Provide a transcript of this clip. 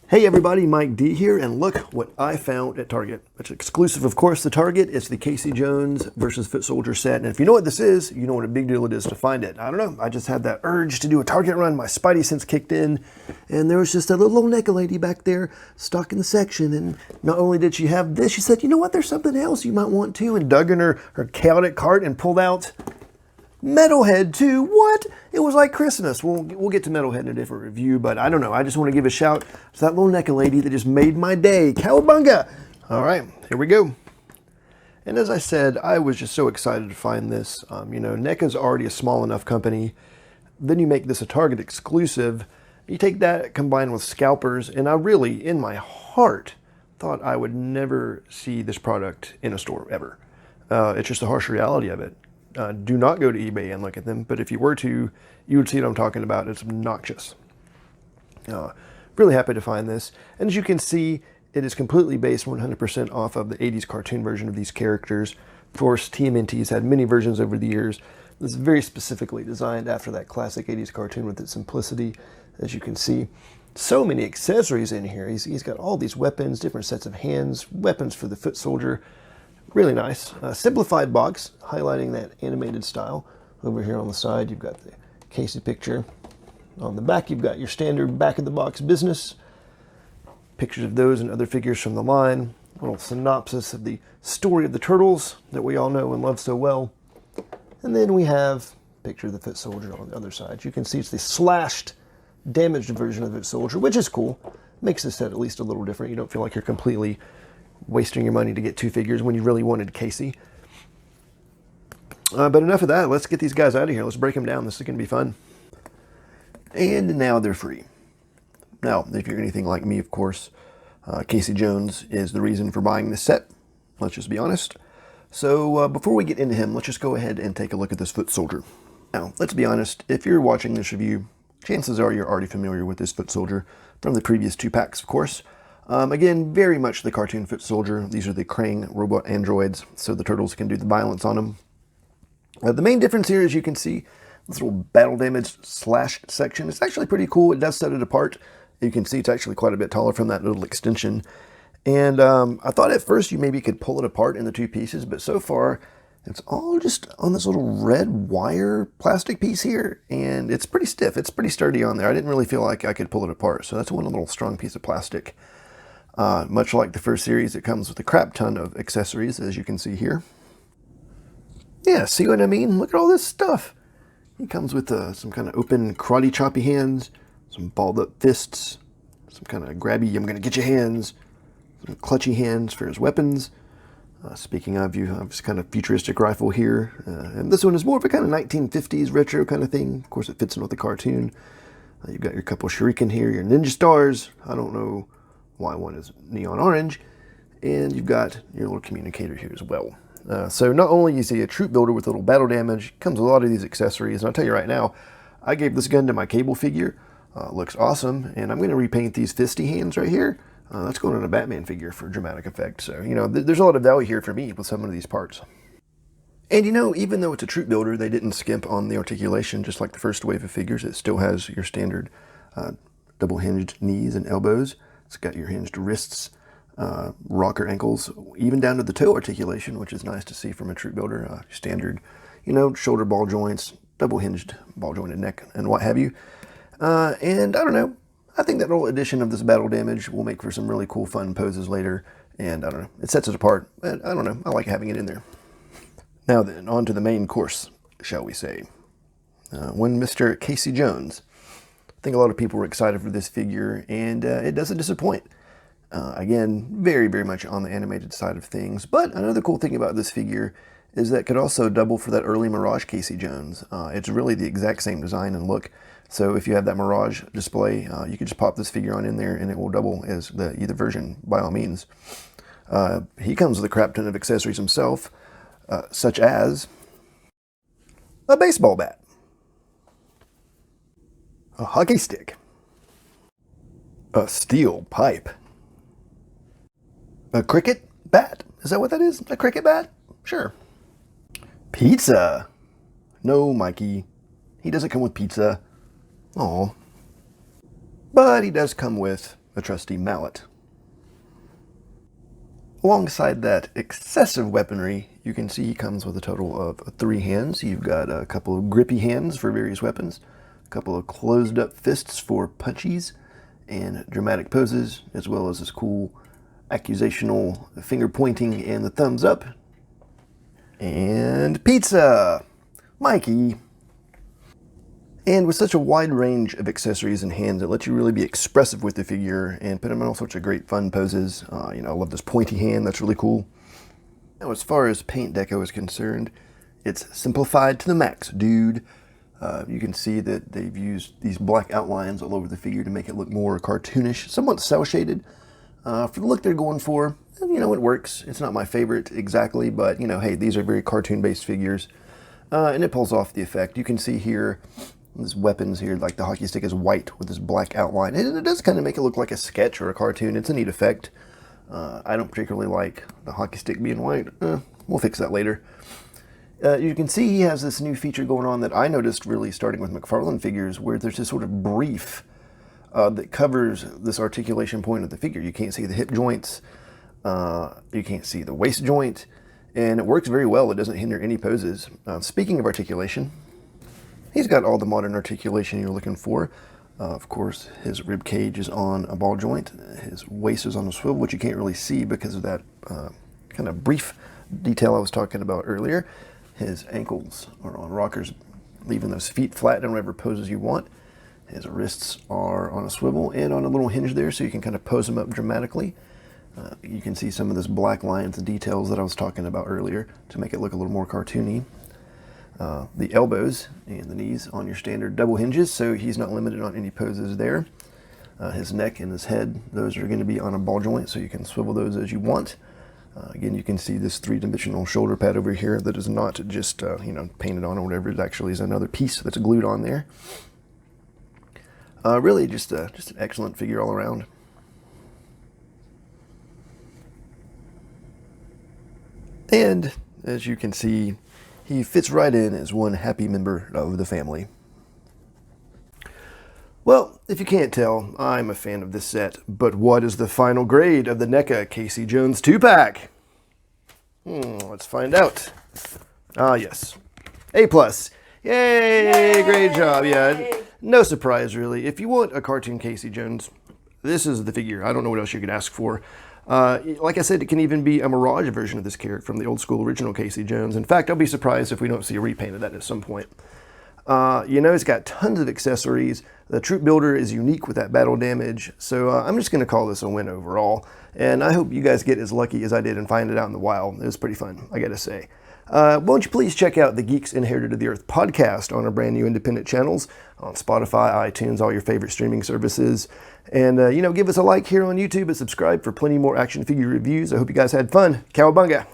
Hey everybody, Mike D here, and look what I found at Target. It's exclusive, of course, to Target. It's the Casey Jones versus Foot Soldier set, and if you know what this is, you know what a big deal it is to find it. I don't know, I just had that urge to do a Target run. My spidey sense kicked in, and there was just a little Neca lady back there stocking the section, and not only did she have this, she said, you know what, there's something else you might want too, and dug in her chaotic cart and pulled out Metalhead too. What? It was like Christmas. We'll get to Metalhead in a different review, but I don't know. I just want to give a shout to that little Neca lady that just made my day. Cowabunga! All right, here we go. And as I said, I was just so excited to find this. Neca's already a small enough company. Then you make this a Target exclusive. You take that combined with scalpers, and I really, in my heart, thought I would never see this product in a store ever. It's just the harsh reality of it. Do not go to eBay and look at them, but if you were to, you would see what I'm talking about. It's obnoxious. Really happy to find this. And as you can see, it is completely based 100% off of the 80s cartoon version of these characters. Of course, TMNT's had many versions over the years. This is very specifically designed after that classic 80s cartoon with its simplicity, as you can see. So many accessories in here. He's got all these weapons, different sets of hands, weapons for the foot soldier. Really nice. Simplified box, highlighting that animated style. Over here on the side, you've got the Casey picture. On the back, you've got your standard back-of-the-box business. Pictures of those and other figures from the line. A little synopsis of the story of the Turtles that we all know and love so well. And then we have a picture of the foot soldier on the other side. You can see it's the slashed, damaged version of the foot soldier, which is cool. Makes this set at least a little different. You don't feel like you're completely wasting your money to get two figures when you really wanted Casey. But enough of that. Let's get these guys out of here. Let's break them down. This is going to be fun. And now they're free. Now, if you're anything like me, of course, Casey Jones is the reason for buying this set. Let's just be honest. So before we get into him, let's just go ahead and take a look at this foot soldier. Now, let's be honest. If you're watching this review, chances are you're already familiar with this foot soldier from the previous two packs, of course. Again, very much the cartoon foot soldier. These are the Krang robot androids, so the turtles can do the violence on them. The main difference here, as you can see, this little battle damage slashed section. It's actually pretty cool. It does set it apart. You can see it's actually quite a bit taller from that little extension. And I thought at first you maybe could pull it apart in the two pieces, but so far it's all just on this little red wire plastic piece here, and it's pretty stiff. It's pretty sturdy on there. I didn't really feel like I could pull it apart, so that's one little strong piece of plastic. Much like the first series, it comes with a crap ton of accessories, as you can see here. Yeah, see what I mean? Look at all this stuff. He comes with some kind of open karate choppy hands, some balled up fists, some kind of grabby, I'm gonna get your hands, some clutchy hands for his weapons. Speaking of, you have this kind of futuristic rifle here. And this one is more of a kind of 1950s retro kind of thing. Of course, it fits in with the cartoon. You've got your couple shuriken here, your ninja stars. I don't know why one is neon orange, and you've got your little communicator here as well. So not only you see a troop builder with a little battle damage, comes with a lot of these accessories, and I'll tell you right now, I gave this gun to my cable figure. Looks awesome, and I'm going to repaint these fisty hands right here. That's going on a Batman figure for dramatic effect. So, there's a lot of value here for me with some of these parts. And even though it's a troop builder, they didn't skimp on the articulation, just like the first wave of figures. It still has your standard double hinged knees and elbows. It's got your hinged wrists, rocker ankles, even down to the toe articulation, which is nice to see from a troop builder. Standard, shoulder ball joints, double hinged ball jointed neck, and what have you. And I don't know. I think that little addition of this battle damage will make for some really cool, fun poses later. And I don't know. It sets it apart. But I don't know. I like having it in there. Now then, on to the main course, shall we say. One Mr. Casey Jones. I think a lot of people were excited for this figure, and it doesn't disappoint. Again, very, very much on the animated side of things. But another cool thing about this figure is that it could also double for that early Mirage Casey Jones. It's really the exact same design and look. So if you have that Mirage display, you can just pop this figure on in there, and it will double as either version by all means. He comes with a crap ton of accessories himself, such as a baseball bat, a hockey stick, a steel pipe, a cricket bat. Is that what that is? A cricket bat? Sure. Pizza. No, Mikey. He doesn't come with pizza. Oh. But he does come with a trusty mallet. Alongside that excessive weaponry, you can see he comes with a total of 3 hands. You've got a couple of grippy hands for various weapons, a couple of closed up fists for punchies and dramatic poses, as well as this cool accusational finger pointing and the thumbs up. And pizza! Mikey! And with such a wide range of accessories and hands, it lets you really be expressive with the figure and put him in all sorts of great fun poses. I love this pointy hand, that's really cool. Now, as far as paint deco is concerned, it's simplified to the max, dude. You can see that they've used these black outlines all over the figure to make it look more cartoonish, somewhat cel-shaded. For the look they're going for, it works. It's not my favorite exactly, but, hey, these are very cartoon-based figures, and it pulls off the effect. You can see here, these weapons here, like the hockey stick is white with this black outline. And it does kind of make it look like a sketch or a cartoon. It's a neat effect. I don't particularly like the hockey stick being white. We'll fix that later. You can see he has this new feature going on that I noticed really starting with McFarlane figures, where there's this sort of brief that covers this articulation point of the figure. You can't see the hip joints. You can't see the waist joint. And it works very well. It doesn't hinder any poses. Speaking of articulation, he's got all the modern articulation you're looking for. Of course, his rib cage is on a ball joint. His waist is on a swivel, which you can't really see because of that kind of brief detail I was talking about earlier. His ankles are on rockers, leaving those feet flat in whatever poses you want. His wrists are on a swivel and on a little hinge there, so you can kind of pose them up dramatically. You can see some of those black lines and details that I was talking about earlier to make it look a little more cartoony. The elbows and the knees on your standard double hinges, so he's not limited on any poses there. His neck and his head, those are going to be on a ball joint, so you can swivel those as you want. Again, you can see this 3-dimensional shoulder pad over here that is not just painted on or whatever. It actually is another piece that's glued on there. Really just an excellent figure all around. And as you can see, he fits right in as one happy member of the family. Well, if you can't tell, I'm a fan of this set, but what is the final grade of the Neca Casey Jones 2-pack? Let's find out. Yes. A+. Yay! Great job, yeah. No surprise, really. If you want a cartoon Casey Jones, this is the figure. I don't know what else you could ask for. Like I said, it can even be a mirage version of this character from the old school original Casey Jones. In fact, I'll be surprised if we don't see a repaint of that at some point. It's got tons of accessories. The troop builder is unique with that battle damage, so I'm just going to call this a win overall. And I hope you guys get as lucky as I did and find it out in the wild. It was pretty fun, I gotta say. Won't you please check out the Geeks Inherited of the Earth podcast on our brand new independent channels on Spotify, iTunes, all your favorite streaming services. And, give us a like here on YouTube and subscribe for plenty more action figure reviews. I hope you guys had fun. Cowabunga!